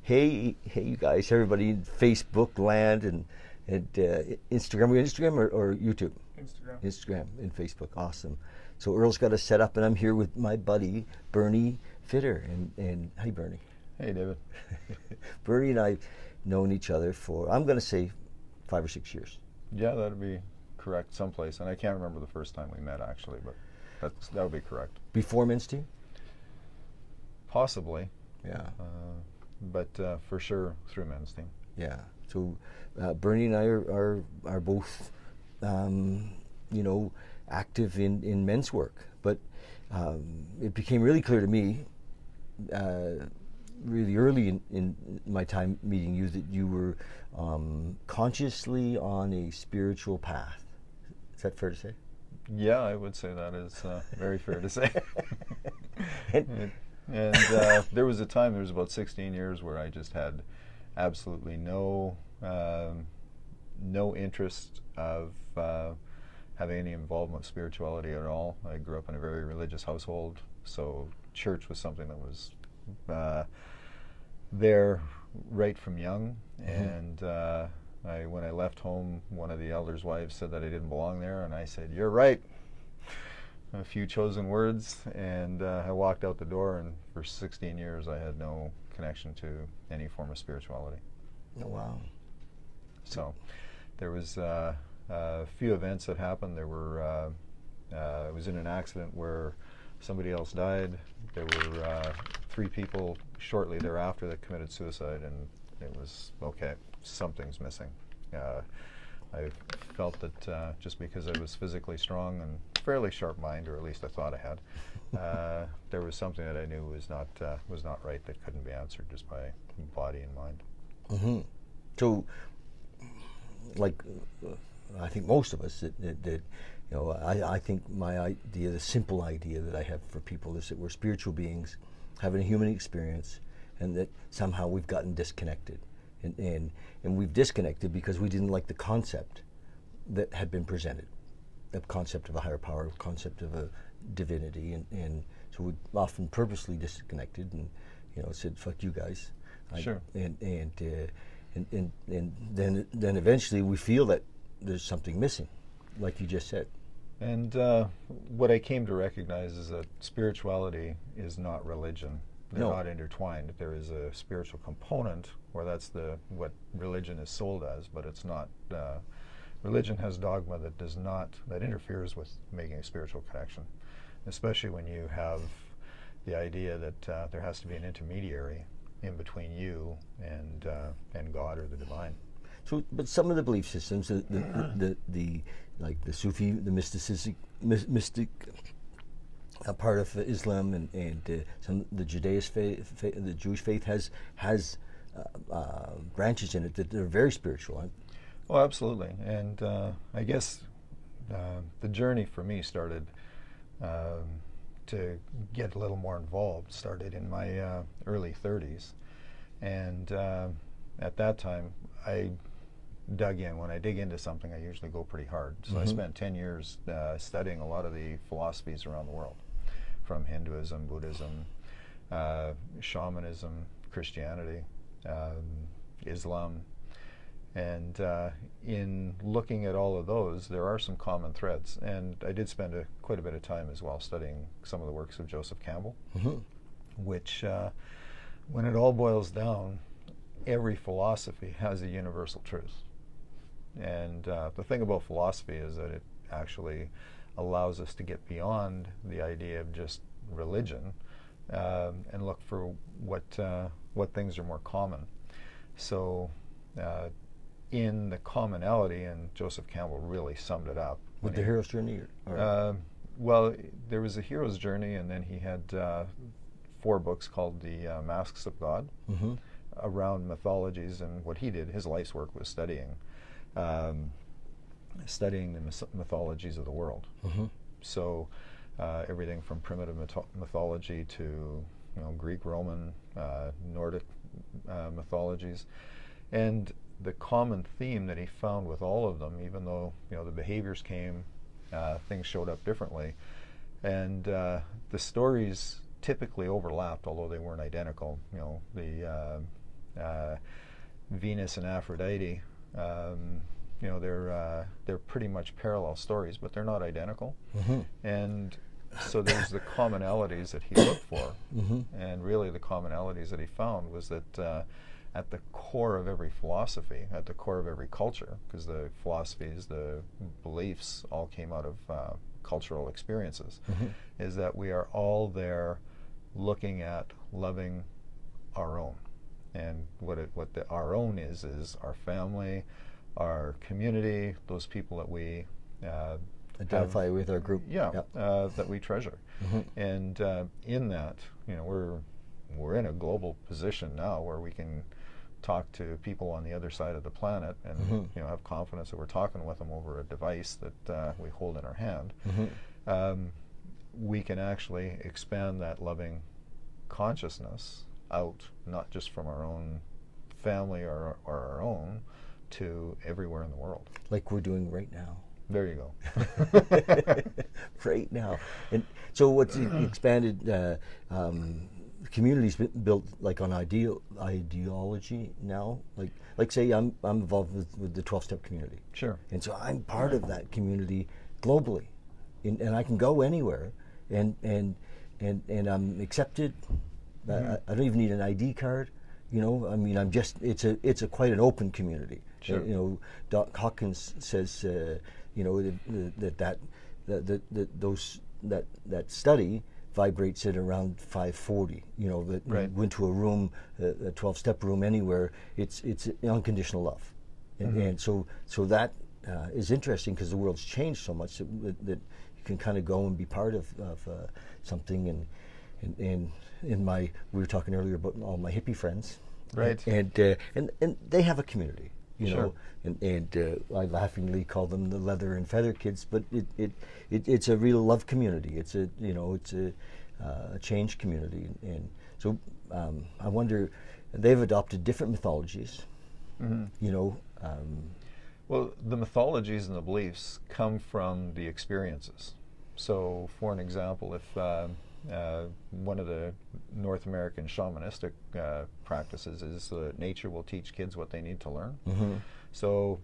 Hey, you guys, everybody, Facebook land and Instagram. We on Instagram or YouTube? Instagram. Instagram and Facebook. Awesome. So Earl's got us set up, and I'm here with my buddy Bernie Fitterer. And hi, Bernie. Hey, David. Bernie and I've known each other for, I'm going to say, 5 or 6 years. Yeah, that'd be correct someplace. And I can't remember the first time we met, actually, but that would be correct. Before Men's Team? Possibly. Yeah. But for sure through Men's Team. Yeah. So Bernie and I are both, active in men's work. But it became really clear to me, really early in my time meeting you, that you were consciously on a spiritual path. Is that fair to say? Yeah, I would say that is very fair to say. And there was a time, there was about 16 years where I just had absolutely no interest of having any involvement with spirituality at all. I grew up in a very religious household, so church was something that was there right from young. And when I left home, one of the elders' wives said that I didn't belong there, and I said, "You're right." A few chosen words, and I walked out the door, and for 16 years I had no connection to any form of spirituality. Oh, wow. So there was a few events that happened. There were, I was in an accident where somebody else died. There were 3 people shortly thereafter that committed suicide, and it was, okay, something's missing. I felt that just because I was physically strong and fairly sharp mind, or at least I thought I had, there was something that I knew was not right, that couldn't be answered just by body and mind. Mm-hmm. So, like, I think most of us that I think my idea, the simple idea that I have for people, is that we're spiritual beings having a human experience, and that somehow we've gotten disconnected. And we've disconnected because we didn't like the concept that had been presented, the concept of a higher power, the concept of a divinity, and so we often purposely disconnected and said, "Fuck you guys." Sure. And then eventually we feel that there's something missing, like you just said. And what I came to recognize is that spirituality is not religion. They're not intertwined. There is a spiritual component, where that's what religion is sold as, but it's not. Religion has dogma that interferes with making a spiritual connection, especially when you have the idea that there has to be an intermediary in between you and God or the divine. So, but some of the belief systems, like the Sufi, the mystic part of Islam, and some the Judaist faith, the Jewish faith has branches in it that are very spiritual. Right? Oh, absolutely. And I guess the journey for me started to get a little more involved. Started in my early 30s, and at that time I dug in. When I dig into something, I usually go pretty hard. So I spent 10 years studying a lot of the philosophies around the world, from Hinduism, Buddhism, shamanism, Christianity, Islam. And in looking at all of those, there are some common threads. And I did spend quite a bit of time as well studying some of the works of Joseph Campbell, which, when it all boils down, every philosophy has a universal truth. And the thing about philosophy is that it actually allows us to get beyond the idea of just religion and look for what things are more common. So in the commonality, and Joseph Campbell really summed it up. With the hero's journey? Well, there was a hero's journey, and then he had 4 books called the Masks of God, around mythologies. And what he did, his life's work was studying the mythologies of the world. So everything from primitive mythology to Greek, Roman, Nordic mythologies. And the common theme that he found with all of them, even though the behaviors came, things showed up differently, and the stories typically overlapped, although they weren't identical. The Venus and Aphrodite, they're pretty much parallel stories, but they're not identical. And so there's the commonalities that he looked for, and really the commonalities that he found was that at the core of every philosophy, at the core of every culture, because the philosophies, the beliefs all came out of cultural experiences, is that we are all there looking at loving our own. And what our own is our family, our community, those people that we identify with, our group. That we treasure. And in that, we're in a global position now where we can talk to people on the other side of the planet and have confidence that we're talking with them over a device that we hold in our hand. We can actually expand that loving consciousness out, not just from our own family or our own, to everywhere in the world. Like we're doing right now. There you go. Right now. And so what's expanded, communities built like on ideology now? Like say I'm involved with the 12-step community. Sure. And so I'm part of that community globally. And I can go anywhere and I'm accepted. I don't even need an ID card. I'm just, it's a quite an open community. Sure. Doc Hawkins says, that study vibrates at around 540. That went to a room, a 12-step room anywhere. It's unconditional love, and so that is interesting because the world's changed so much that you can kind of go and be part of something. And in my, we were talking earlier about all my hippie friends, right? And they have a community. Sure. And I laughingly call them the leather and feather kids, but it's a real love community. It's a change community, and so I wonder, they've adopted different mythologies. Well, the mythologies and the beliefs come from the experiences. So, for an example, if one of the North American shamanistic practices is nature will teach kids what they need to learn. So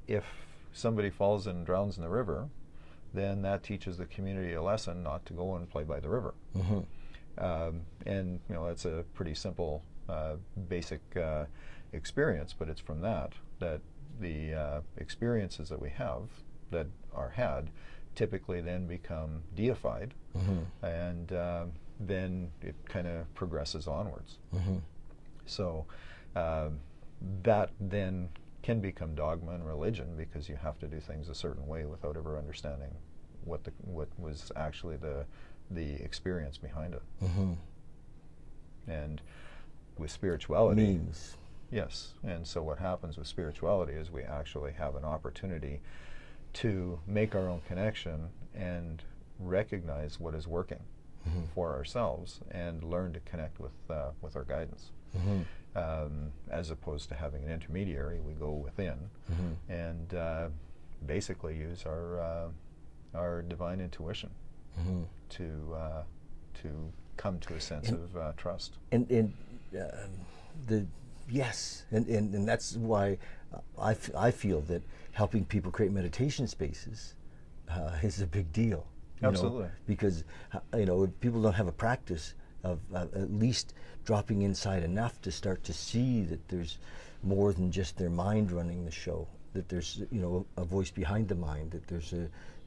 if somebody falls and drowns in the river, then that teaches the community a lesson not to go and play by the river. And that's a pretty simple, basic experience, but it's from that the experiences that we have that are had typically then become deified, and then it kind of progresses onwards. So that then can become dogma and religion, because you have to do things a certain way without ever understanding what was actually the experience behind it. And with spirituality, means. Yes, and so what happens with spirituality is we actually have an opportunity to make our own connection and recognize what is working for ourselves and learn to connect with our guidance. As opposed to having an intermediary, we go within and basically use our divine intuition to come to a sense of trust. And that's why I feel that helping people create meditation spaces is a big deal. Absolutely. Because if people don't have a practice of at least dropping inside enough to start to see that there's more than just their mind running the show, that there's a voice behind the mind, that there's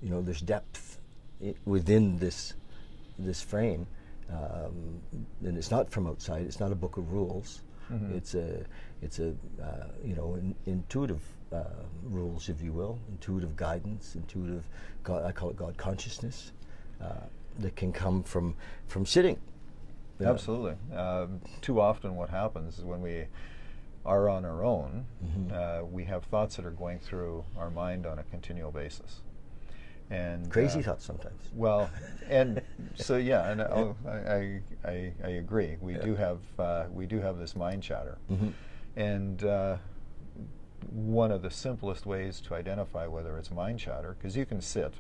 there's depth within this frame, and it's not from outside. It's not a book of rules. It's a intuitive rules, if you will, intuitive guidance, intuitive God, I call it God consciousness, that can come from sitting. Absolutely. Too often what happens is when we are on our own, we have thoughts that are going through our mind on a continual basis. And crazy thoughts sometimes. Well, and so yeah, and I agree. We do have this mind chatter, and one of the simplest ways to identify whether it's mind chatter, because you can sit,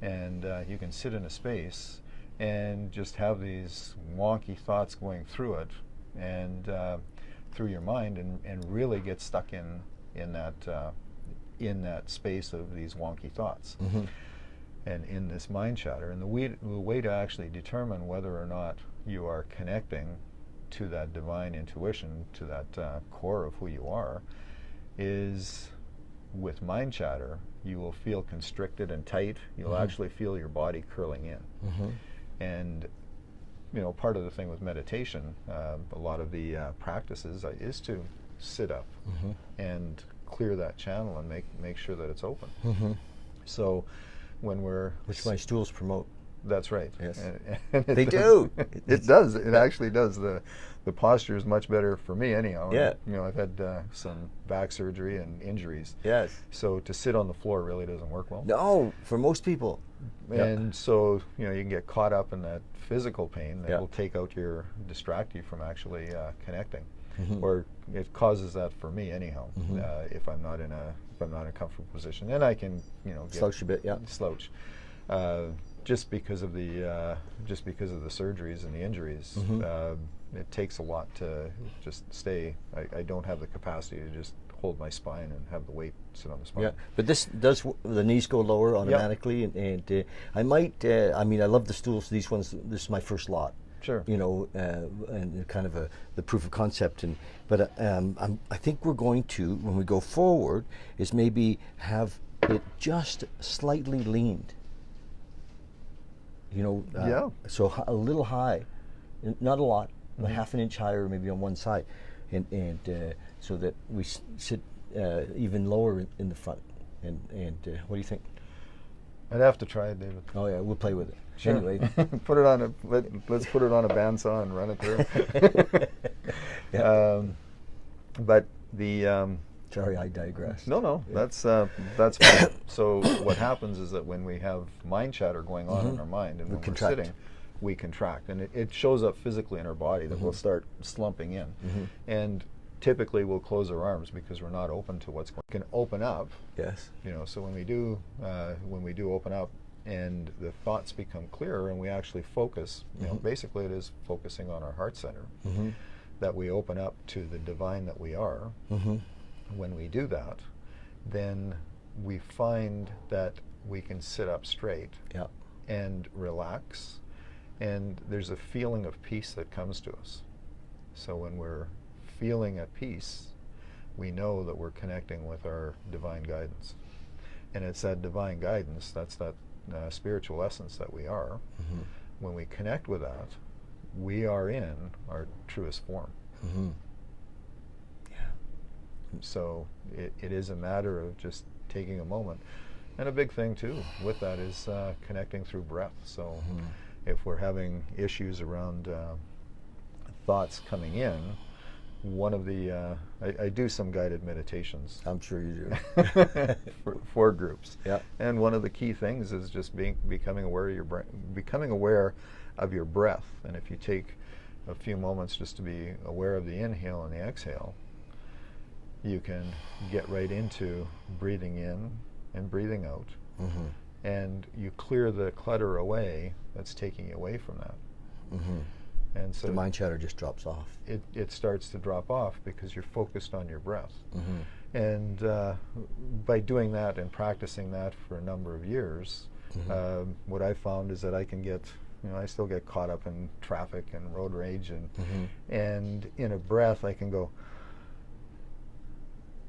and you can sit in a space and just have these wonky thoughts going through it, and through your mind and really get stuck in that space of these wonky thoughts. Mm-hmm. And in this mind chatter. And the way to actually determine whether or not you are connecting to that divine intuition, to that core of who you are, is with mind chatter, you will feel constricted and tight. You'll Mm-hmm. actually feel your body curling in. Mm-hmm. And part of the thing with meditation, a lot of the practices is to sit up Mm-hmm. and clear that channel and make sure that it's open. Mm-hmm. So when we're Which my stools promote. That's right. Yes. And They does. do. It does. It actually does. The posture is much better for me anyhow. Yeah. I've had some back surgery and injuries. Yes. So to sit on the floor really doesn't work well. No, for most people. And so, you can get caught up in that physical pain that Yeah. will distract you from actually connecting. Mm-hmm. Or it causes that for me anyhow, Mm-hmm. if I'm not in a comfortable position. And I can, get Slouch a bit, yeah. slouch. Just because of the surgeries and the injuries, Mm-hmm. it takes a lot to just stay. I don't have the capacity to just hold my spine and have the weight sit on the spine. Yeah, but this does, the knees go lower automatically, and I might, I love the stools, these ones, this is my first lot. Sure. And kind of the proof of concept, but I think we're going to, when we go forward, is maybe have it just slightly leaned. So a little high, not a lot, a half an inch higher, maybe on one side, and so that we sit even lower in the front. And what do you think? I'd have to try it, David. Oh yeah, we'll play with it. Sure. Anyway, put it on let's put it on a bandsaw and run it through. Yeah. But the sorry, I digress. no, yeah. That's fine. So what happens is that when we have mind chatter going on in our mind, and when we're sitting, we contract, and it shows up physically in our body that we'll start slumping in, and typically we'll close our arms because we're not open to what's going on. We can open up. Yes. So when we do open up and the thoughts become clearer and we actually focus, basically it is focusing on our heart center, that we open up to the divine that we are. When we do that, then we find that we can sit up straight and relax, and there's a feeling of peace that comes to us. So when we're feeling at peace, we know that we're connecting with our divine guidance. And it's that divine guidance, that's that spiritual essence that we are. When we connect with that, we are in our truest form. So it is a matter of just taking a moment. And a big thing too with that is connecting through breath. So if we're having issues around thoughts coming in, one of the I do some guided meditations. I'm sure you do. for groups. Yeah. And one of the key things is just becoming aware of your becoming aware of your breath. And if you take a few moments just to be aware of the inhale and the exhale, you can get right into breathing in and breathing out. And you clear the clutter away that's taking you away from that. And so the mind chatter just drops off. It starts to drop off because you're focused on your breath. And by doing that and practicing that for a number of years, what I found is that I can get, I still get caught up in traffic and road rage, and in a breath I can go,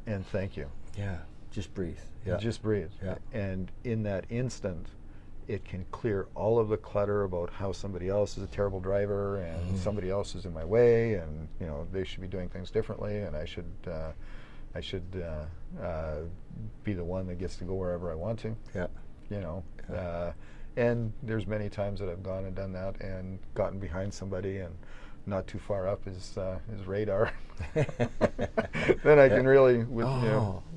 and thank you. Yeah, just breathe. Yeah. Just breathe. Yeah. And in that instant, it can clear all of the clutter about how somebody else is a terrible driver and somebody else is in my way, and they should be doing things differently, and I should be the one that gets to go wherever I want to. Yeah. And there's many times that I've gone and done that and gotten behind somebody and not too far up his radar. Then I can really,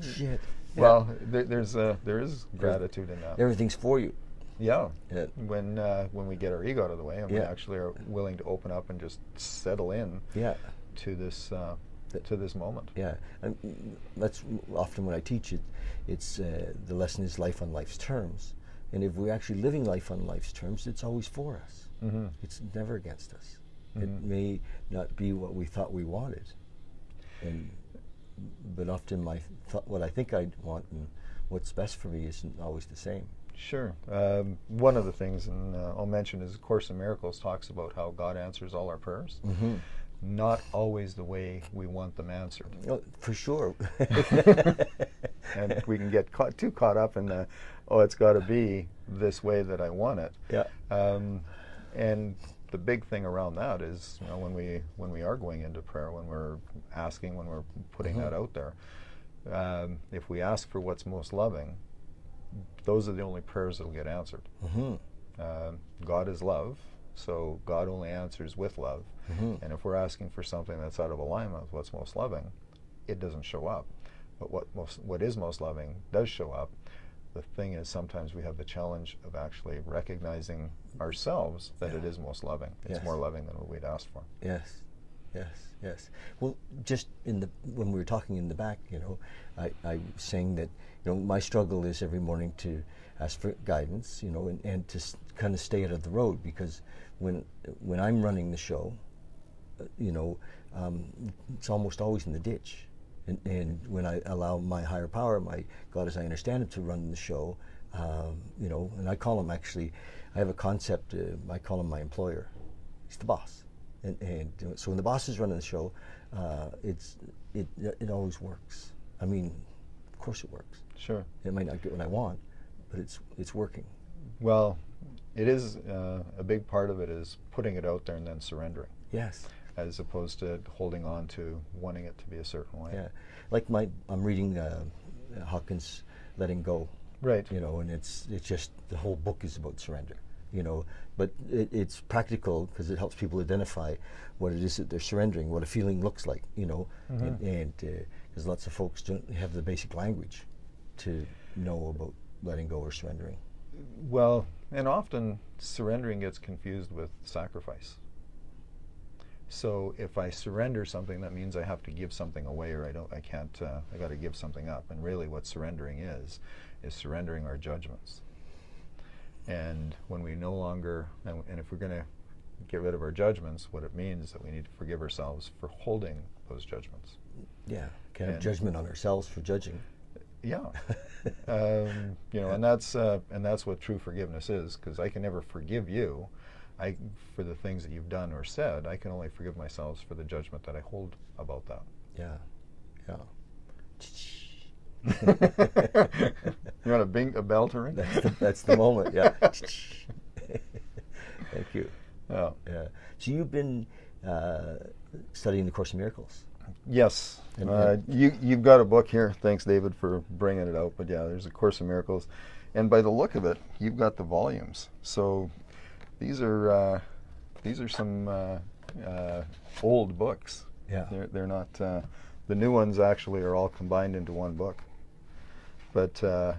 shit. Well, there is gratitude in that. Everything's for you. Yeah. Yeah. When we get our ego out of the way and we actually are willing to open up and just settle in to this moment. Yeah, and that's often when I teach it. It's the lesson is life on life's terms, and if we're actually living life on life's terms, it's always for us. It's never against us. It may not be what we thought we wanted. but often what I think I want and what's best for me isn't always the same. Sure. One of the things, and I'll mention, is Course in Miracles talks about how God answers all our prayers. Mm-hmm. Not always the way we want them answered. Oh, for sure. And we can get too caught up in the, it's got to be this way that I want it. Yeah. And the big thing around that is, when we are going into prayer, when we're asking, when we're putting that out there, if we ask for what's most loving, those are the only prayers that will get answered. God is love, so God only answers with love. And if we're asking for something that's out of alignment with what's most loving, it doesn't show up. But what is most loving does show up. The thing is, sometimes we have the challenge of actually recognizing ourselves that it is most loving. It's more loving than what we'd asked for. Yes, yes, yes. Well, just when we were talking in the back, I was saying that my struggle is every morning to ask for guidance, and to kind of stay out of the road, because when I'm running the show, it's almost always in the ditch. And when I allow my higher power, my God as I understand it, to run the show, and I call him, actually, I have a concept, I call him my employer. He's the boss. And so when the boss is running the show, it always works. I mean, of course it works. Sure. It might not get what I want, but it's working. Well, it is, a big part of it is putting it out there and then surrendering. Yes. As opposed to holding on to wanting it to be a certain way. Yeah, like I'm reading Hawkins' Letting Go. Right. And it's just, the whole book is about surrender. But it's practical because it helps people identify what it is that they're surrendering, what a feeling looks like. And because lots of folks don't have the basic language to know about letting go or surrendering. Well, and often surrendering gets confused with sacrifice. So if I surrender something, that means I have to give something away, or I can't, I got to give something up. And really what surrendering is surrendering our judgments. And when we no longer, and if we're going to get rid of our judgments, what it means is that we need to forgive ourselves for holding those judgments. Yeah, can't have judgment on ourselves for judging. Yeah. And that's what true forgiveness is, because I can never forgive you for the things that you've done or said. I can only forgive myself for the judgment that I hold about that. Yeah, yeah. You want a bell to ring? That's the moment, yeah. Thank you. Oh. Yeah. So you've been studying the Course in Miracles. Yes. You've got a book here. Thanks, David, for bringing it out. But yeah, there's a Course in Miracles. And by the look of it, you've got the volumes. So these are some old books. Yeah. They're not, the new ones actually are all combined into one book. But I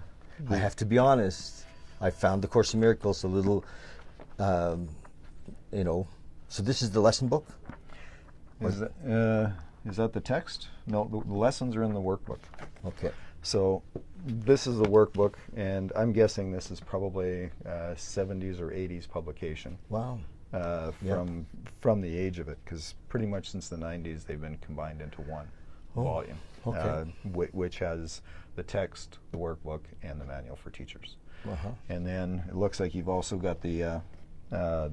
have to be honest, I found the Course in Miracles a little, so this is the lesson book? Is that the text? No, the lessons are in the workbook. Okay. So this is the workbook, and I'm guessing this is probably 70s or 80s publication. Wow. From the age of it, because pretty much since the 90s they've been combined into one volume, which has the text, the workbook, and the manual for teachers. And then it looks like you've also got the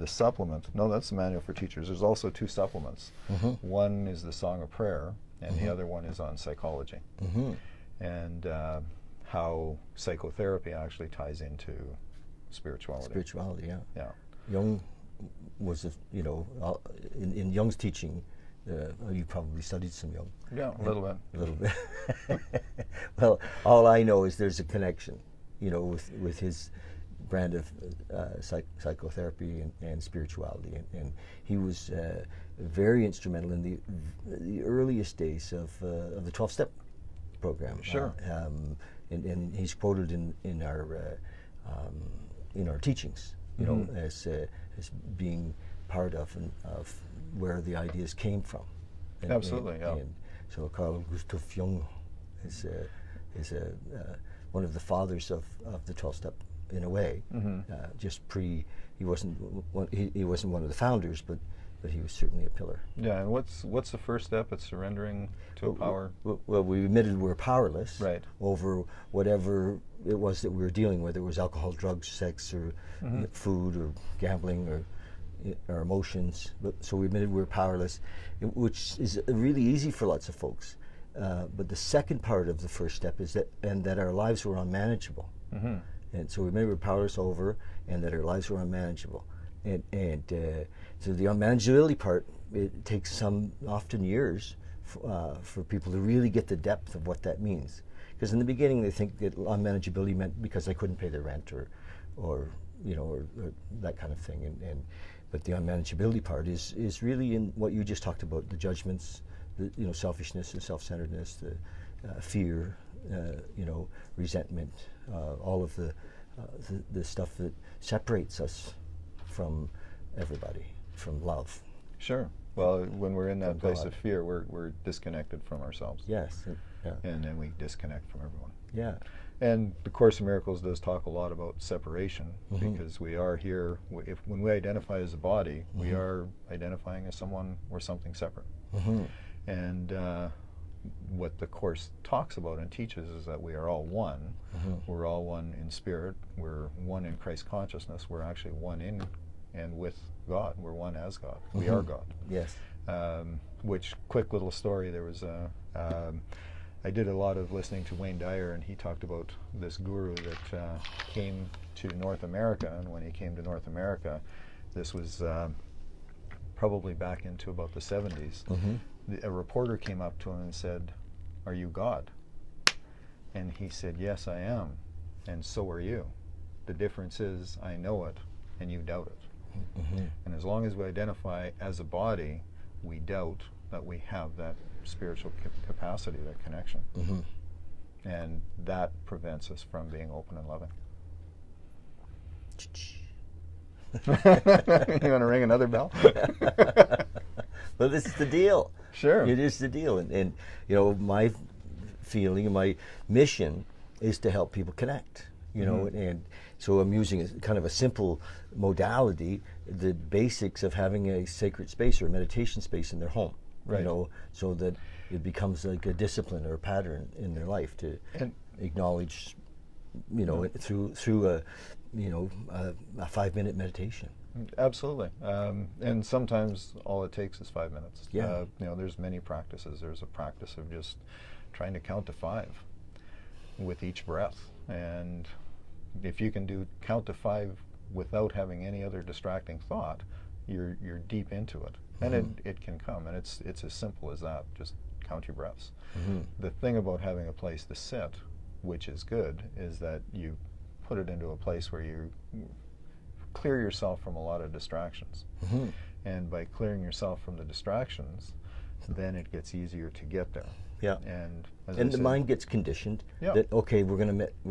supplement. No, that's the manual for teachers. There's also two supplements. One is the Song of Prayer, and the other one is on psychology. And how psychotherapy actually ties into spirituality. Spirituality, yeah. Yeah. Jung was, in Jung's teaching, you probably studied some Jung. Yeah, a little bit. A little bit. Well, all I know is there's a connection, with his brand of psychotherapy and spirituality, and he was very instrumental in the earliest days of the 12-step program. Sure. And he's quoted in our teachings, as being part of where the ideas came from. Absolutely, yeah. And so Carl Gustav Jung is one of the fathers of the 12-step in a way. He wasn't one of the founders, but but he was certainly a pillar. Yeah, and what's the first step? It's surrendering to a power. Well, we admitted we're powerless Right. over whatever it was that we were dealing with, whether it was alcohol, drugs, sex, or food, or gambling, or our emotions. So we admitted we're powerless, which is really easy for lots of folks. But the second part of the first step is that our lives were unmanageable. And so we admitted we're powerless over, and that our lives were unmanageable. And so the unmanageability part, it takes some often years for people to really get the depth of what that means. Because in the beginning they think that unmanageability meant because I couldn't pay the rent or that kind of thing. But the unmanageability part is really in what you just talked about: the judgments, the selfishness and self-centeredness, the fear, resentment, all of the stuff that separates us from everybody, from love. Sure. Well, when we're in that place God. of fear, we're disconnected from ourselves. Yes. Yeah. And then we disconnect from everyone. Yeah. And the Course in Miracles does talk a lot about separation, because we are here. When we identify as a body, we are identifying as someone or something separate. And what the Course talks about and teaches is that we are all one. We're all one in spirit. We're one in Christ consciousness. We're actually one in and with God. We're one as God. We are God. Yes. Which, quick little story, there was I did a lot of listening to Wayne Dyer, and he talked about this guru that came to North America. And when he came to North America, this was probably back into about the 70s. A reporter came up to him and said, "Are you God?" And he said, "Yes, I am, and so are you. The difference is I know it and you doubt it." And as long as we identify as a body, we doubt that we have that spiritual capacity, that connection. And that prevents us from being open and loving. You want to ring another bell? Well, this is the deal. Sure. It is the deal. And my feeling and my mission is to help people connect. And so I'm using kind of a simple modality, the basics of having a sacred space or a meditation space in their home. Right. So that it becomes like a discipline or a pattern in their life to acknowledge, through a 5-minute meditation. Absolutely. And sometimes all it takes is 5 minutes. Yeah. There's many practices. There's a practice of just trying to count to 5 with each breath. And if you can count to 5 without having any other distracting thought, you're deep into it. And it can come, and it's as simple as that. Just count your breaths. The thing about having a place to sit, which is good, is that you put it into a place where you clear yourself from a lot of distractions. And by clearing yourself from the distractions, then it gets easier to get there. Yeah. And the mind gets conditioned that, okay, we're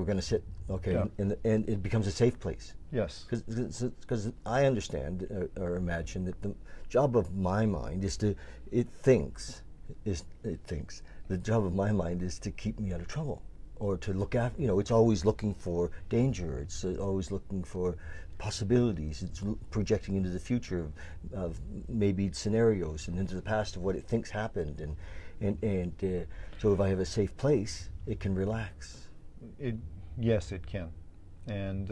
gonna sit, okay, and it becomes a safe place. Yes. Because I understand or imagine that the job of my mind is the job of my mind is to keep me out of trouble, or to look after, it's always looking for danger, it's always looking for possibilities, it's projecting into the future of maybe scenarios and into the past of what it thinks happened, and so if I have a safe place, it can relax. Yes, it can. And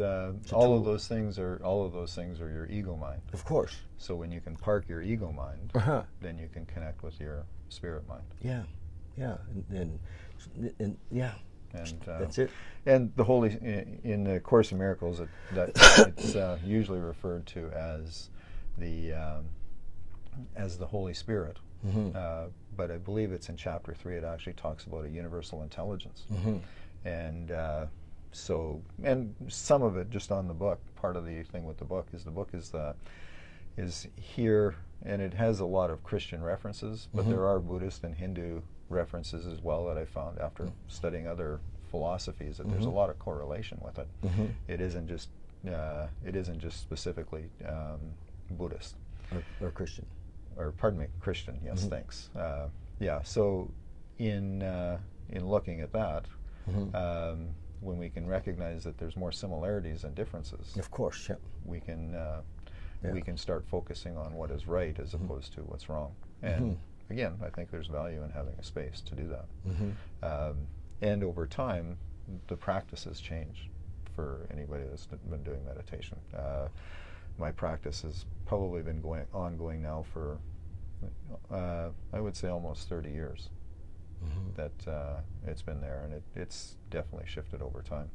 all of those things are your ego mind. Of course. So when you can park your ego mind, then you can connect with your spirit mind. Yeah, and that's it. And the Holy, in the Course in Miracles, it's usually referred to as the Holy Spirit. But I believe it's in Chapter 3. It actually talks about a universal intelligence. And so, and some of it just on the book. Part of the thing with the book is here, and it has a lot of Christian references, but there are Buddhist and Hindu references as well that I found after studying other philosophies, that there's a lot of correlation with it. It isn't just specifically Buddhist or Christian. Or pardon me, Christian. Yes, thanks. So in looking at that, when we can recognize that there's more similarities than differences, of course, we can we can start focusing on what is right as opposed to what's wrong. And again, I think there's value in having a space to do that. And over time, the practices change for anybody that's been doing meditation. My practice has probably been ongoing now for, I would say, almost 30 years. That it's been there, and it's definitely shifted over time.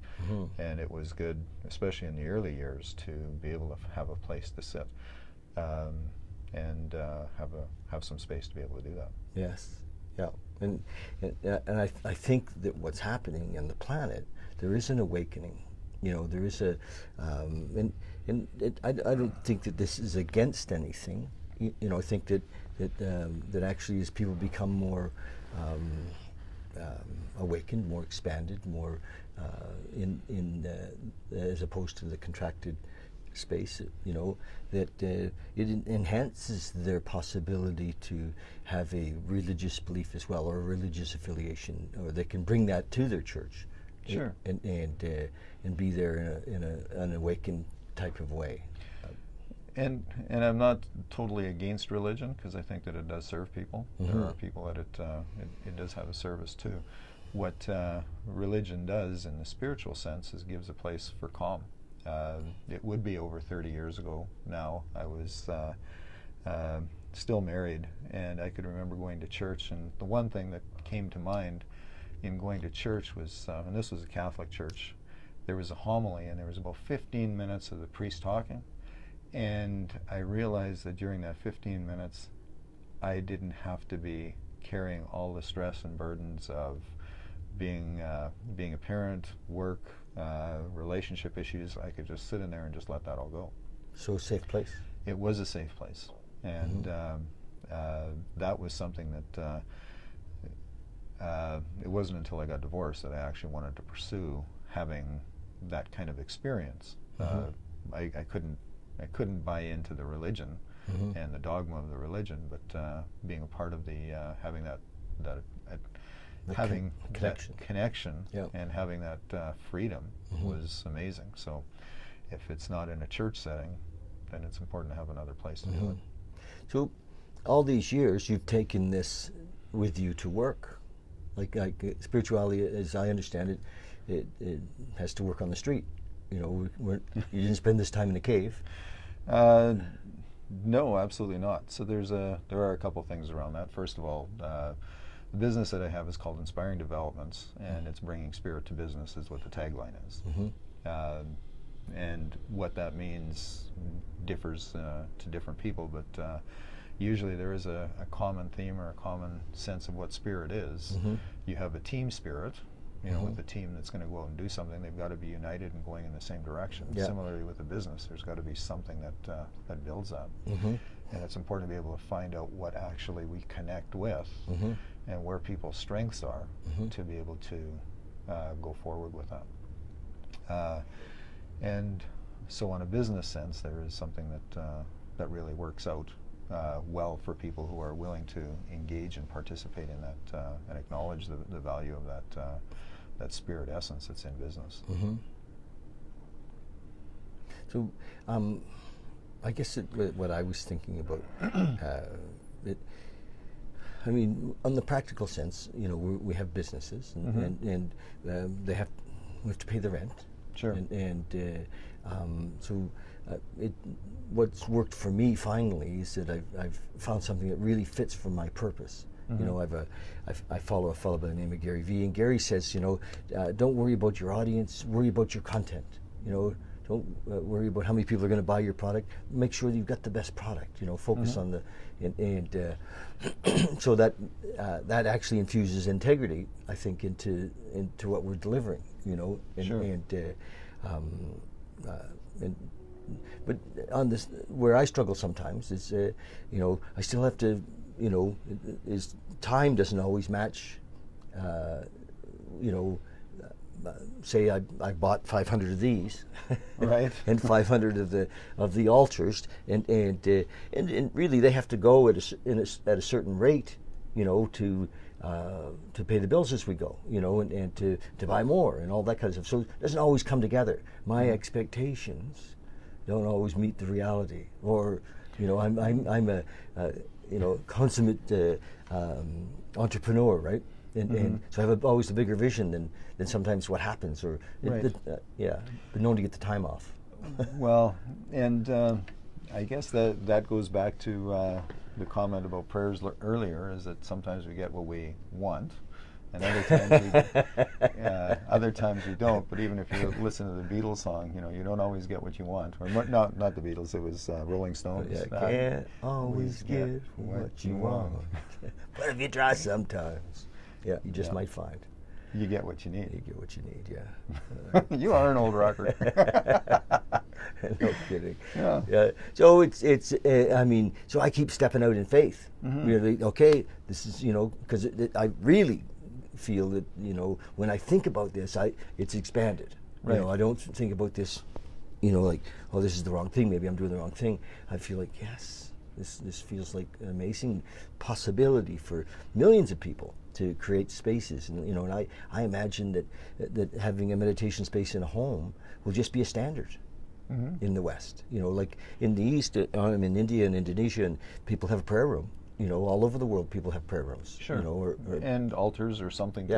And it was good, especially in the early years, to be able to have a place to sit and have some space to be able to do that. Yes, yeah, and I think that what's happening in the planet, there is an awakening. There is a, I don't think that this is against anything. I think that actually, as people become more awakened, more expanded, more as opposed to the contracted space, that it enhances their possibility to have a religious belief as well, or a religious affiliation, or they can bring that to their church, Sure, and be there in an awakened type of way. And I'm not totally against religion, because I think that it does serve people. There are people that it does have a service too. What religion does in the spiritual sense is gives a place for calm. It would be over 30 years ago now. I was still married, and I could remember going to church, and the one thing that came to mind in going to church was, and this was a Catholic church, there was a homily, and there was about 15 minutes of the priest talking. And I realized that during that 15 minutes, I didn't have to be carrying all the stress and burdens of being a parent, work, relationship issues. I could just sit in there and just let that all go. So a safe place. It was a safe place, and that was something that it wasn't until I got divorced that I actually wanted to pursue having that kind of experience. I couldn't buy into the religion and the dogma of the religion, but being a part of the having that connection yep. and having that freedom was amazing. So if it's not in a church setting, then it's important to have another place to do it. So all these years you've taken this with you to work. Like spirituality, as I understand it, it has to work on the street. You didn't spend this time in a cave. No, absolutely not. So there are a couple things around that. First of all, the business that I have is called Inspiring Developments, and it's bringing spirit to business is what the tagline is. And what that means differs to different people, but usually there is a common theme or a common sense of what spirit is. You have a team spirit, with a team that's going to go out and do something. They've got to be united and going in the same direction. Yeah. Similarly with a business, there's got to be something that builds that. And it's important to be able to find out what actually we connect with and where people's strengths are to be able to go forward with that. And so on a business sense, there is something that really works out well for people who are willing to engage and participate in that and acknowledge the value of that spirit essence that's in business. So I guess what I was thinking about, on the practical sense, we have businesses, and we have to pay the rent. Sure. So what's worked for me finally is that I've found something that really fits for my purpose. I follow a fellow by the name of Gary Vee, and Gary says, don't worry about your audience, worry about your content. Don't worry about how many people are going to buy your product. Make sure that you've got the best product. Focus on the and so that actually infuses integrity, I think, into what we're delivering. But on this, where I struggle sometimes is, I still have to, is time doesn't always match. Say I bought 500 of these, right, and 500 of the altars, and really they have to go at a certain rate, to pay the bills as we go, and to buy more and all that kind of stuff. So it doesn't always come together. My expectations don't always meet the reality, or I'm a consummate entrepreneur, right? And so I have always a bigger vision than sometimes what happens, or Right. but known to get the time off. Well, and I guess that goes back to the comment about prayers earlier, is that sometimes we get what we want, and other times we don't. But even if you listen to the Beatles song, you don't always get what you want. Or not the Beatles, it was Rolling Stones. Can't always get what you want. But if you try sometimes, you just might find. You get what you need. You get what you need, You are an old rocker. No kidding. Yeah. So it's so I keep stepping out in faith. Really, okay, this is, because I really feel that, when I think about this, it's expanded. Right. I don't think about this, like, oh, this is the wrong thing, maybe I'm doing the wrong thing. I feel like, yes, this feels like an amazing possibility for millions of people to create spaces, and I imagine that having a meditation space in a home will just be a standard in the West. Like in the East, I'm in India and Indonesia, and people have a prayer room. All over the world, people have prayer rooms. Sure. And altars or something,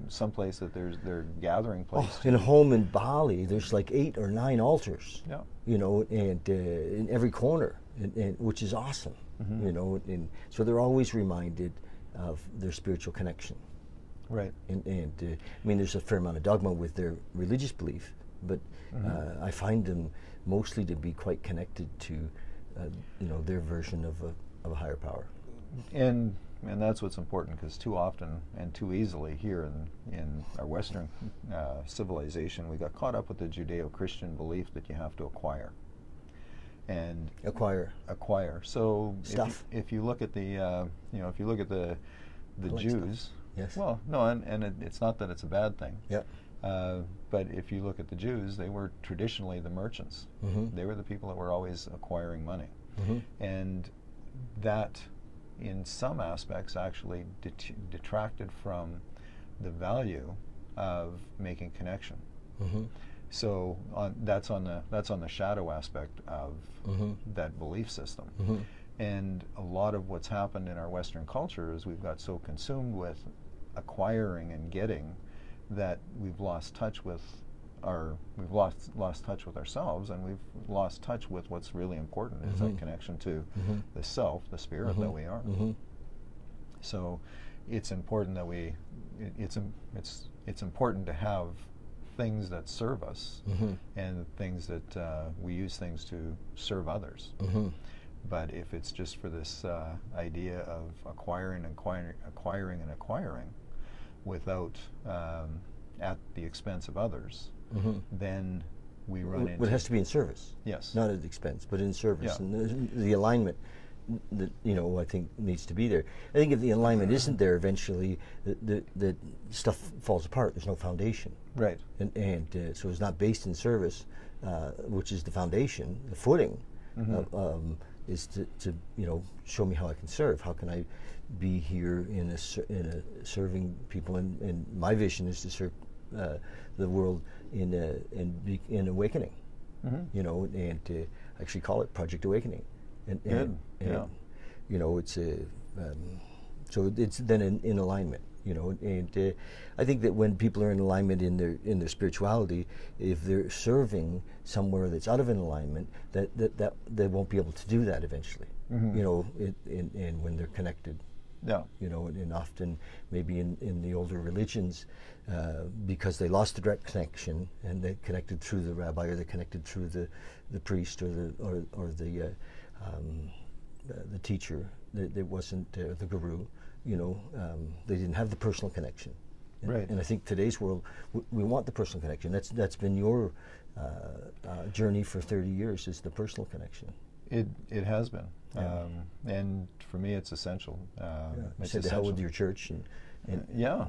someplace that they're gathering place. In a home in Bali, there's like 8 or 9 altars. Yeah. And in every corner, and which is awesome. And so they're always reminded of their spiritual connection. Right. And there's a fair amount of dogma with their religious belief, but I find them mostly to be quite connected to, their version of a higher power. And that's what's important, because too often and too easily here in our Western civilization, we got caught up with the Judeo-Christian belief that you have to acquire. And acquire. So Stuff. if you look at the if you look at the Jews, stuff. Yes. Well, no, and it's not that it's a bad thing. Yeah. But if you look at the Jews, they were traditionally the merchants. They were the people that were always acquiring money, and that, in some aspects, actually detracted from the value of making connection. So that's on the shadow aspect of that belief system. And a lot of what's happened in our Western culture is we've got so consumed with acquiring and getting that we've lost touch with lost touch with ourselves, and we've lost touch with what's really important, is that connection to the self, the spirit that we are. So it's important that it's important to have things that serve us, and things that we use things to serve others. But if it's just for this idea of acquiring without at the expense of others, then we run into... But it has to be in service. Yes. Not at expense, but in service. Yeah. And the alignment that, I think needs to be there. I think if the alignment isn't there, eventually the stuff falls apart. There's no foundation. Right. And so it's not based in service, which is the foundation, the footing, is to show me how I can serve. How can I be here in a serving people? And my vision is to serve the world in awakening. And to actually call it Project Awakening. And it's so it's then in alignment. And I think that when people are in alignment in their spirituality, if they're serving somewhere that's out of an alignment, that they won't be able to do that eventually. And when they're connected. Yeah. And often maybe in the older religions, because they lost the direct connection, and they connected through the rabbi, or they connected through the priest, or the teacher. That wasn't the guru. They didn't have the personal connection. Right. And I think today's world, we want the personal connection. That's been your journey for 30 years, is the personal connection. It has been. And for me, it's essential. You said to hell with your church, and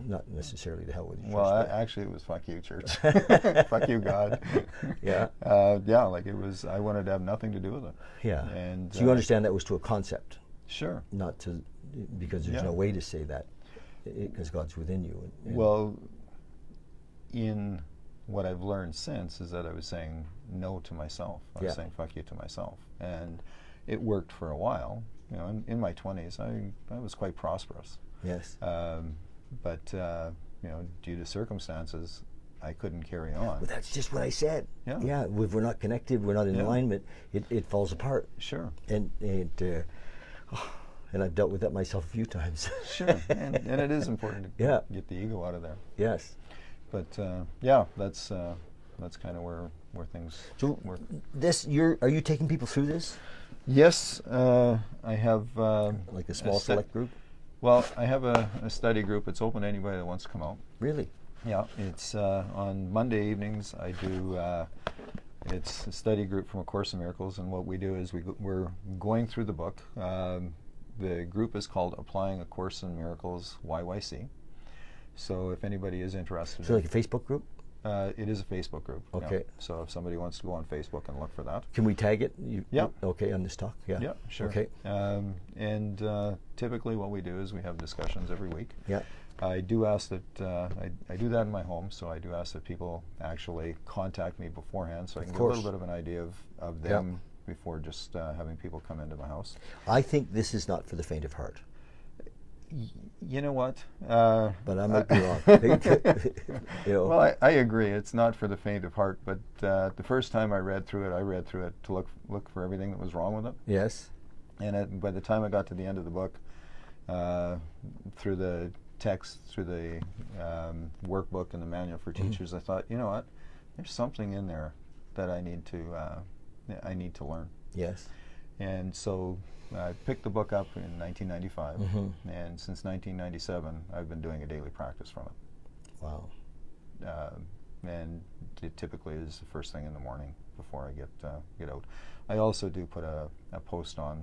not necessarily to hell with your church. Well, actually, it was fuck you, church. Fuck you, God. Yeah. Like it was. I wanted to have nothing to do with it. Yeah. And so you understand that was to a concept. Sure. Not to, because there's no way to say that, because God's within you. Well, in what I've learned since is that I was saying no to myself. I was saying fuck you to myself. And it worked for a while. You know, in my 20s, I was quite prosperous. Yes. But, you know, due to circumstances, I couldn't carry on. Well, that's just what I said. Yeah. Yeah, if we're not connected, we're not in alignment, it falls apart. Sure. And I've dealt with that myself a few times. Sure. And it is important to get the ego out of there. Yes. But, yeah, that's kind of where things work. Are you taking people through this? Yes, I have... like a small select group? Well, I have a study group. It's open to anybody that wants to come out. Really? Yeah, it's on Monday evenings. I do, it's a study group from A Course in Miracles, and what we do is we're going through the book. The group is called Applying A Course in Miracles YYC. So if anybody is interested... So like a Facebook group? It is a Facebook group. Okay. Yeah. So if somebody wants to go on Facebook and look for that. Can we tag it? Yeah. Okay, on this talk? Yeah. Yeah, sure. Okay. And typically what we do is we have discussions every week. Yeah. I do ask that, I do that in my home, so I do ask that people actually contact me beforehand so I can get a little bit of an idea of them before just having people come into my house. I think this is not for the faint of heart. You know what? But I might be wrong. You know. Well, I agree. It's not for the faint of heart, but the first time I read through it to look for everything that was wrong with it. Yes. And by the time I got to the end of the book, through the text, through the workbook and the manual for teachers, I thought, you know what? There's something in there that I need to learn. Yes. And so I picked the book up in 1995, and since 1997, I've been doing a daily practice from it. Wow. And it typically is the first thing in the morning before I get out. I also do put a post on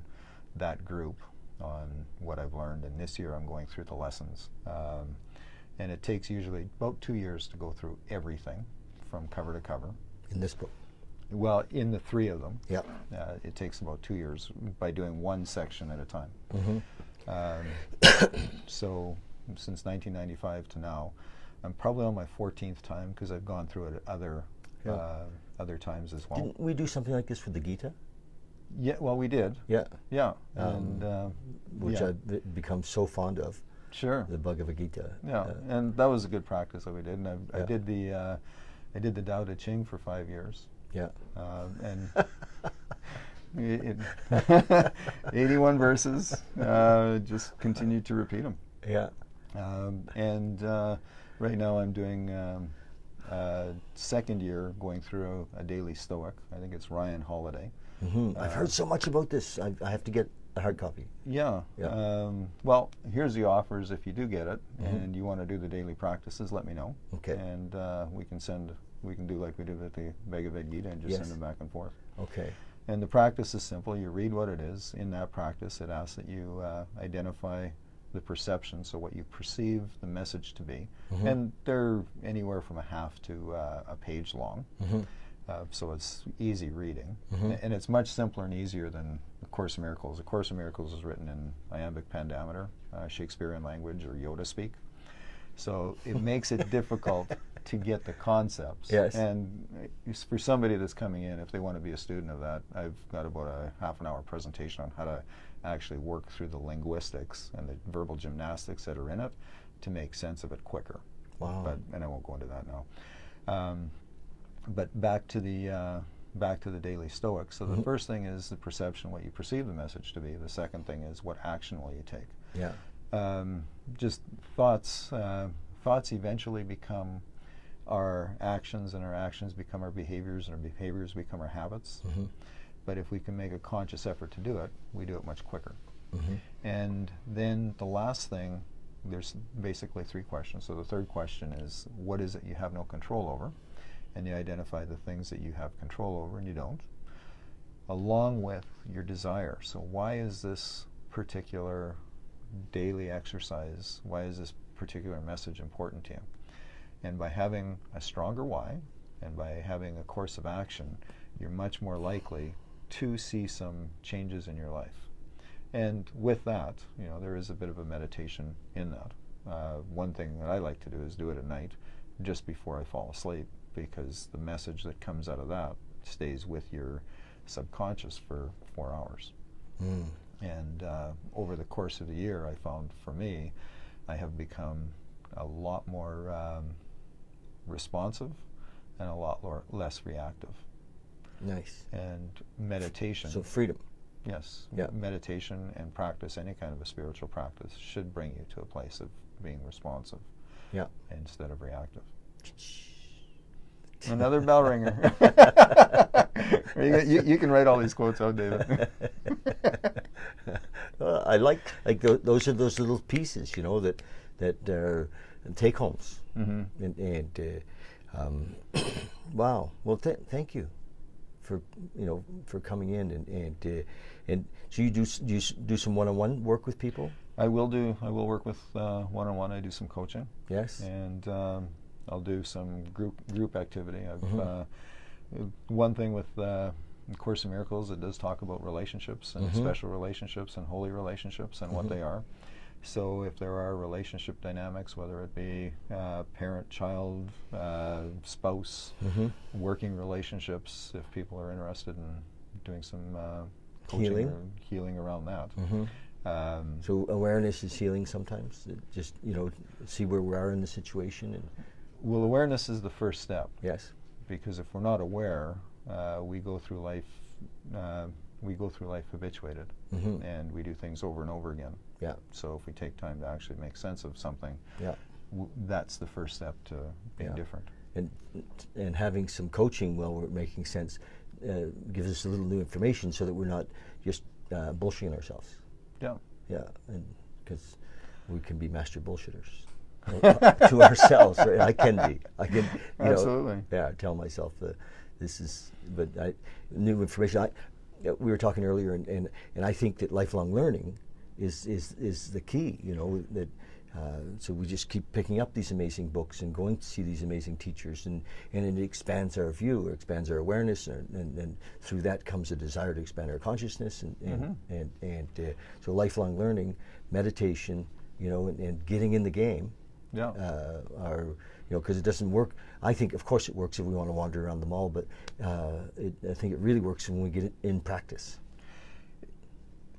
that group on what I've learned, and this year I'm going through the lessons. And it takes usually about 2 years to go through everything from cover to cover. In this book? Well, in the 3 of them, yep. It takes about 2 years by doing one section at a time. So since 1995 to now, I'm probably on my 14th time because I've gone through it other times as well. Didn't we do something like this for the Gita? Yeah, well, we did. Yeah. Yeah. And, which I've become so fond of. Sure. The Bhagavad Gita. Yeah, and that was a good practice that we did. And I did the Tao Te Ching for 5 years. Yeah. And 81 verses, just continued to repeat them. Yeah. And right now I'm doing second year going through a daily Stoic. I think it's Ryan Holiday. I've heard so much about this. I have to get a hard copy. Yeah. Well, here's the offers. If you do get it and you want to do the daily practices, let me know. Okay. And we can do like we did with the Bhagavad Gita and just send them back and forth. Okay. And the practice is simple. You read what it is. In that practice, it asks that you identify the perception, so what you perceive the message to be. And they're anywhere from a half to a page long. So it's easy reading. And it's much simpler and easier than A Course in Miracles. A Course in Miracles is written in iambic pentameter, Shakespearean language, or Yoda speak. So it makes it difficult to get the concepts. Yes. And for somebody that's coming in, if they want to be a student of that, I've got about a half-an-hour presentation on how to actually work through the linguistics and the verbal gymnastics that are in it to make sense of it quicker. Wow. And I won't go into that now. But back to the daily Stoic. So the first thing is the perception, what you perceive the message to be. The second thing is what action will you take. Yeah. Just thoughts. Thoughts eventually become our actions, and our actions become our behaviors, and our behaviors become our habits. But if we can make a conscious effort to do it, we do it much quicker. And then the last thing, there's basically 3 questions. So the third question is, what is it you have no control over? And you identify the things that you have control over and you don't, along with your desire. So why is this particular daily exercise, why is this particular message important to you? And by having a stronger why, and by having a course of action, you're much more likely to see some changes in your life. And with that, there is a bit of a meditation in that. One thing that I like to do is do it at night, just before I fall asleep, because the message that comes out of that stays with your subconscious for 4 hours. And over the course of the year, I found for me, I have become a lot more responsive and a lot less reactive. Nice. And meditation. So freedom. Yes. Yeah. Meditation and practice, any kind of a spiritual practice, should bring you to a place of being responsive. Yeah. Instead of reactive. Another bell ringer. you can write all these quotes out, David. I like those are those little pieces, you know, that are take homes. And wow. Well, thank you for for coming in and so you do some one-on-one work with people. I will work with one-on-one. I do some coaching. Yes. And I'll do some group activity. One thing with Course in Miracles, it does talk about relationships and special relationships and holy relationships and what they are. So if there are relationship dynamics, whether it be parent, child, spouse, working relationships, if people are interested in doing some coaching or healing around that. So awareness is healing sometimes. Just see where we are in the situation. And well, awareness is the first step. Yes. Because if we're not aware, we go through life. We go through life habituated, and we do things over and over again. Yeah. So if we take time to actually make sense of something, that's the first step to being different. And having some coaching while we're making sense gives us a little new information, so that we're not just bullshitting ourselves. Yeah. Yeah, and because we can be master bullshitters to ourselves. Right? I can be. I can. Absolutely. Tell myself this is. But new information. We were talking earlier, and I think that lifelong learning is the key. That. So we just keep picking up these amazing books and going to see these amazing teachers, and it expands our view, or expands our awareness, and through that comes a desire to expand our consciousness, and so lifelong learning, meditation, and getting in the game, are because it doesn't work. I think, of course, it works if we want to wander around the mall, but I think it really works when we get it in practice.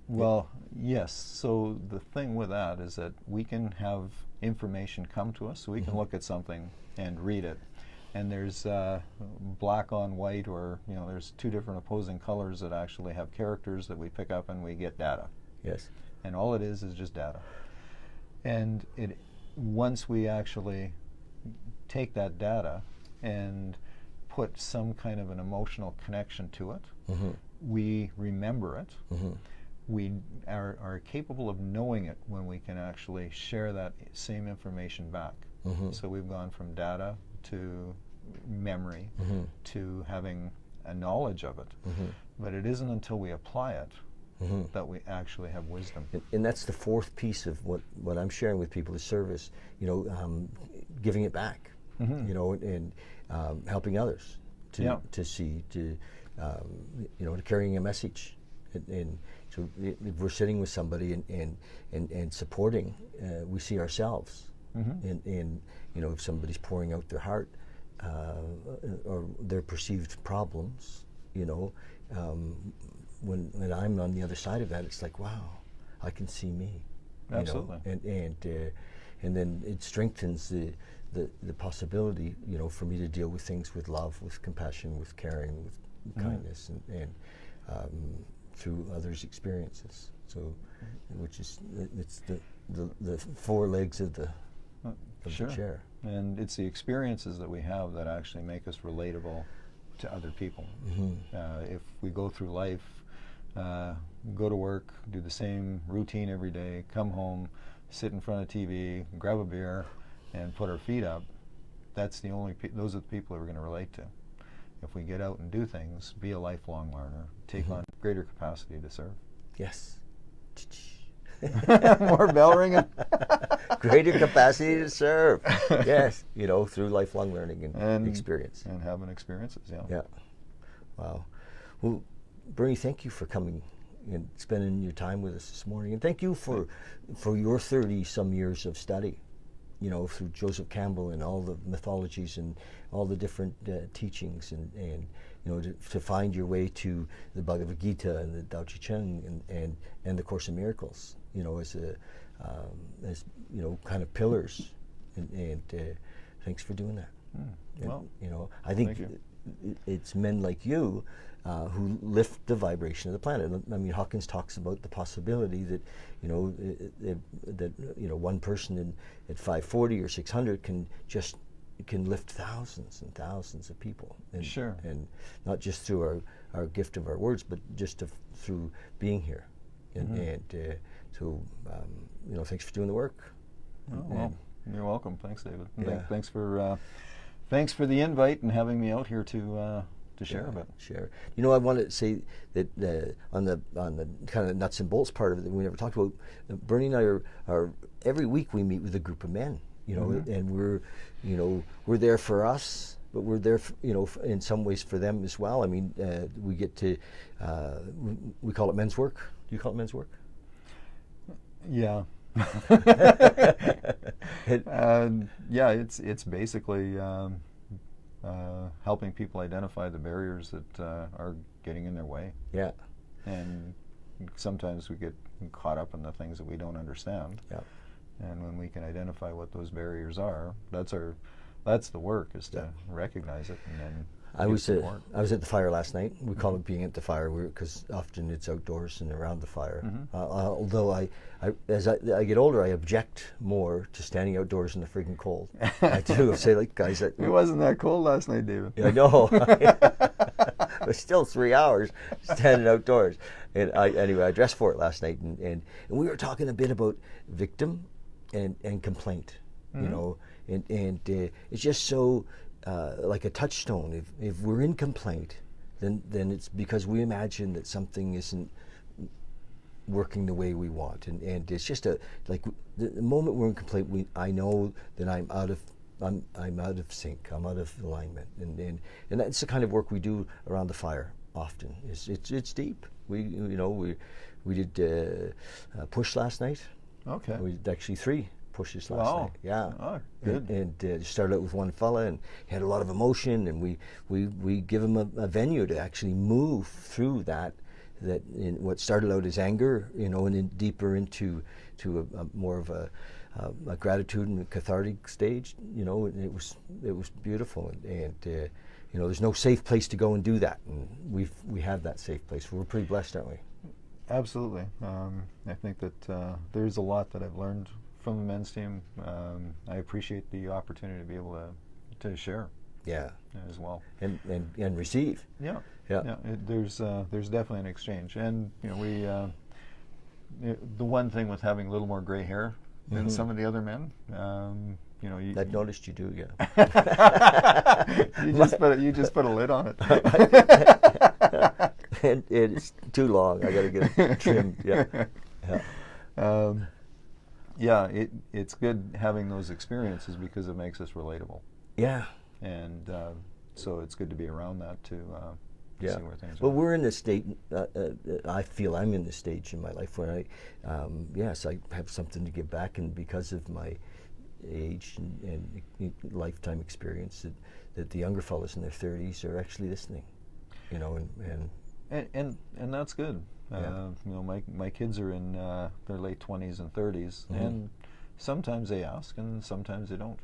Well, yes. So the thing with that is that we can have information come to us. So we can look at something and read it, and there's black on white, or there's two different opposing colors that actually have characters that we pick up, and we get data. Yes. And all it is just data. And once we actually take that data and put some kind of an emotional connection to it, we remember it. We are capable of knowing it when we can actually share that same information back. So we've gone from data to memory to having a knowledge of it. But it isn't until we apply it that we actually have wisdom. And that's the fourth piece of what I'm sharing with people is service. Giving it back. And helping others to see, to carrying a message. And so if we're sitting with somebody and supporting, we see ourselves. And if somebody's pouring out their heart or their perceived problems, when I'm on the other side of that, it's like, wow, I can see me. Absolutely. And then it strengthens the possibility, for me to deal with things with love, with compassion, with caring, with kindness, and through others' experiences. So, which is it's the four legs of the chair. And it's the experiences that we have that actually make us relatable to other people. If we go through life, go to work, do the same routine every day, come home, sit in front of TV, grab a beer, and put our feet up, that's the only those are the people that we're going to relate to. If we get out and do things, be a lifelong learner, take on greater capacity to serve. Yes. More bell ringing. Greater capacity to serve. Yes, through lifelong learning and experience. And having experiences, Yeah. Wow. Well, Bernie, thank you for coming and spending your time with us this morning. And thank you for your 30-some years of study. through Joseph Campbell and all the mythologies and all the different teachings, and to find your way to the Bhagavad Gita and the Tao Te Ching and the Course in Miracles, as kind of pillars, and thanks for doing that. Well, I think it's men like you who lift the vibration of the planet. I mean, Hawkins talks about the possibility that one person at 540 or 600 can lift thousands and thousands of people. And, sure. And not just through our gift of our words, but just through being here. And so thanks for doing the work. Oh, well, you're welcome. Thanks, David. Yeah. Thanks for the invite and having me out here to share a bit. Sure. I wanted to say that on the kind of nuts and bolts part of it that we never talked about, Bernie and I are every week we meet with a group of men, and we're there for us, but we're there, in some ways for them as well. I mean, we get to, we call it men's work. Do you call it men's work? Yeah. It's basically helping people identify the barriers that are getting in their way. Yeah. And sometimes we get caught up in the things that we don't understand. Yeah. And when we can identify what those barriers are, that's the work, is to recognize it and then I was at the fire last night. We call it being at the fire because often it's outdoors and around the fire. Although as I get older, I object more to standing outdoors in the freaking cold. I do. I say, like, guys, it wasn't that cold last night, David. I know. It was still 3 hours standing outdoors. And anyway, I dressed for it last night, and we were talking a bit about victim and complaint. And it's just so. Like a touchstone. If we're in complaint, then it's because we imagine that something isn't working the way we want, and it's just the moment we're in complaint, I know that I'm out of sync, I'm out of alignment, and that's the kind of work we do around the fire often. It's deep. We did push last night. Okay. We did actually 3 pushes last night. Yeah. Oh, good. And started out with one fella, and he had a lot of emotion, and we give him a venue to actually move through that in what started out as anger, and then deeper into a more of a gratitude and a cathartic stage, and it was beautiful, and there's no safe place to go and do that, and we have that safe place. We're pretty blessed, aren't we? Absolutely. I think that there's a lot that I've learned from the men's team. I appreciate the opportunity to be able to share. Yeah. As well. And receive. Yeah. There's definitely an exchange, and we the one thing with having a little more gray hair than some of the other men, I've noticed you do, yeah. you just put a lid on it. And it's too long. I got to get it trimmed. Yeah. It's good having those experiences because it makes us relatable. Yeah. And so it's good to be around that to see where things are. Well, we're in this state, I feel I'm in this stage in my life where I have something to give back, and because of my age and lifetime experience, that the younger fellas in their 30s are actually listening, and that's good. My kids are in their late 20s and 30s, and sometimes they ask, and sometimes they don't.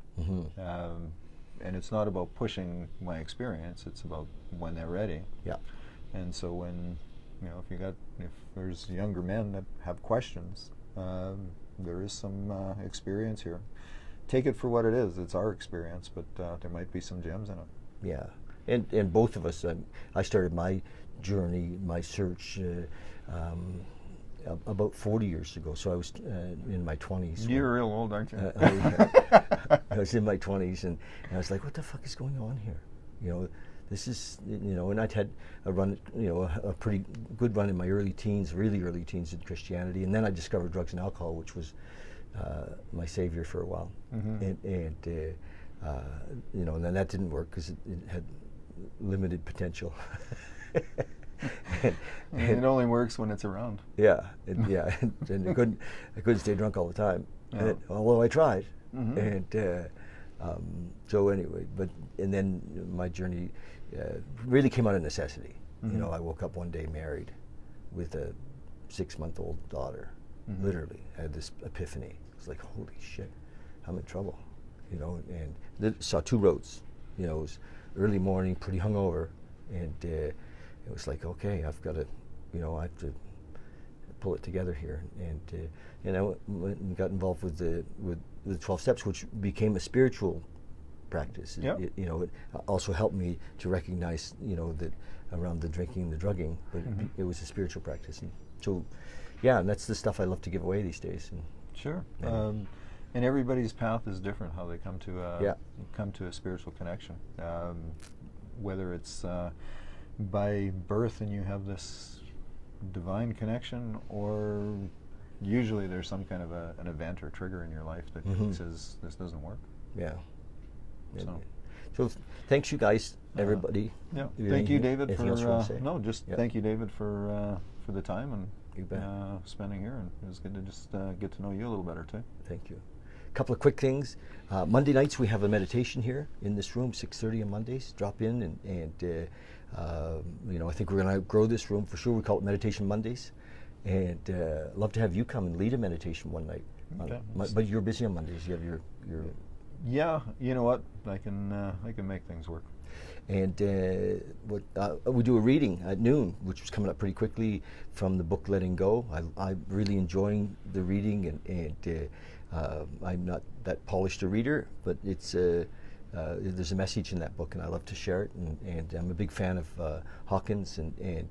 And it's not about pushing my experience; it's about when they're ready. Yeah. And so when if there's younger men that have questions, there is some experience here. Take it for what it is. It's our experience, but there might be some gems in it. Yeah. And both of us, I started my journey, my search, about 40 years ago. So I was in my 20s. You're real old, aren't you? I was in my 20s, and I was like, what the fuck is going on here? This is, and I'd had a run, a pretty good run in my early teens, really early teens in Christianity. And then I discovered drugs and alcohol, which was my savior for a while. And then that didn't work because it had limited potential. and it only works when it's around. Yeah, and I couldn't stay drunk all the time. Although I tried. And so anyway, and then my journey really came out of necessity. You know, I woke up one day married with a 6-month-old daughter. Literally, I had this epiphany. It's like, holy shit, I'm in trouble. You know, and saw two roads. You know, it was early morning, pretty hungover, and it was like, okay, I've got to, you know, I have to pull it together here. And I went and got involved with the 12 steps, which became a spiritual practice. Yep. You know, it also helped me to recognize, you know, that around the drinking and the drugging, but it was a spiritual practice. And so, yeah, and that's the stuff I love to give away these days. And sure. And everybody's path is different. How they come to a spiritual connection, whether it's by birth and you have this divine connection, or usually there's some kind of an event or trigger in your life that says this doesn't work. Yeah. So thanks you guys, everybody. Yeah. Thank you, David, anything else you want to say? No, just thank you, David, for the time and you bet. Spending here, and it was good to just get to know you a little better too. Thank you. A couple of quick things. Monday nights we have a meditation here in this room, 6:30 on Mondays. Drop in and you know, I think we're going to grow this room for sure. We call it Meditation Mondays, and love to have you come and lead a meditation one night. Okay. But you're busy on Mondays. You have your Yeah, you know what? I can make things work. And we do a reading at noon, which is coming up pretty quickly, from the book Letting Go. I'm really enjoying the reading, and I'm not that polished a reader, but it's there's a message in that book, and I love to share it. And I'm a big fan of Hawkins, and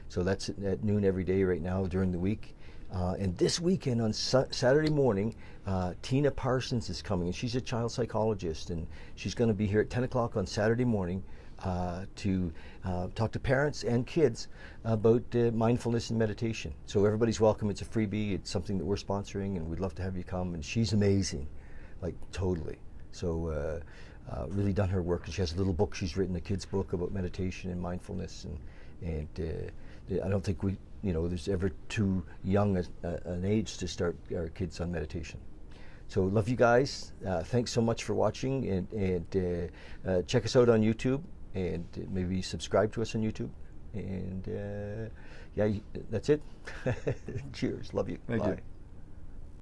so that's at noon every day right now during the week. And this weekend on Saturday morning, Tina Parsons is coming, and she's a child psychologist, and she's going to be here at 10 o'clock on Saturday morning to talk to parents and kids about mindfulness and meditation. So everybody's welcome. It's a freebie. It's something that we're sponsoring, and we'd love to have you come. And she's amazing, like totally. So really done her work. And she has a little book she's written, a kid's book about meditation and mindfulness, and I don't think there's ever too young an age to start our kids on meditation. So love you guys. Thanks so much for watching, and check us out on YouTube, and maybe subscribe to us on YouTube. And yeah, that's it. Cheers. Love you. Thank Bye. you.